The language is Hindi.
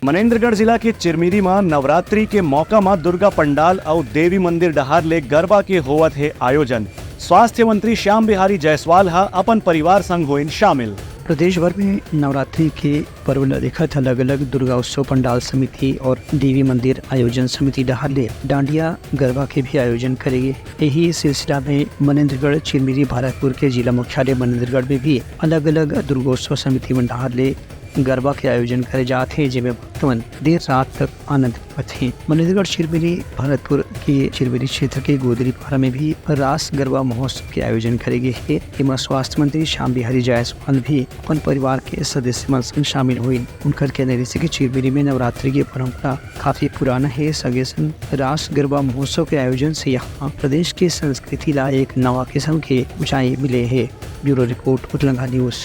मनेन्द्रगढ़ जिला के चिरमिरी मां नवरात्रि के मौका मां दुर्गा पंडाल और देवी मंदिर डहार ले गरबा के होवत है आयोजन। स्वास्थ्य मंत्री श्याम बिहारी जायसवाल हा अपन परिवार संग होइन शामिल। प्रदेश भर में नवरात्रि के पर्व देखत अलग अलग दुर्गा उत्सव पंडाल समिति और देवी मंदिर आयोजन समिति डहार ले डांडिया गरबा के भी आयोजन करेगी। यही सिलसिला में मनेन्द्रगढ़ चिरमिरी भारतपुर के जिला मुख्यालय मनेन्द्रगढ़ में भी अलग अलग दुर्गोत्सव समिति में डहार ले गरबा के आयोजन करे जाते हैं, जिसमें भक्तवन देर रात तक आनंद पाते हैं। मनेन्द्रगढ़ चिरमिरी भारतपुर के चिरमिरी क्षेत्र के गोदरी पारा में भी रास गरबा महोत्सव के आयोजन करेंगे। इमा स्वास्थ्य मंत्री श्याम बिहारी जायसवाल भी अपन परिवार के सदस्य में शामिल हुए। उनकर कहने जैसे कि चिरमिरी में नवरात्रि की परंपरा काफी पुराना है। सगे संग रास गरबा महोत्सव के आयोजन से यहाँ प्रदेश की संस्कृति ला एक नवा किस्म के ऊंचाई मिले है। ब्यूरो रिपोर्ट उतलंगा न्यूज।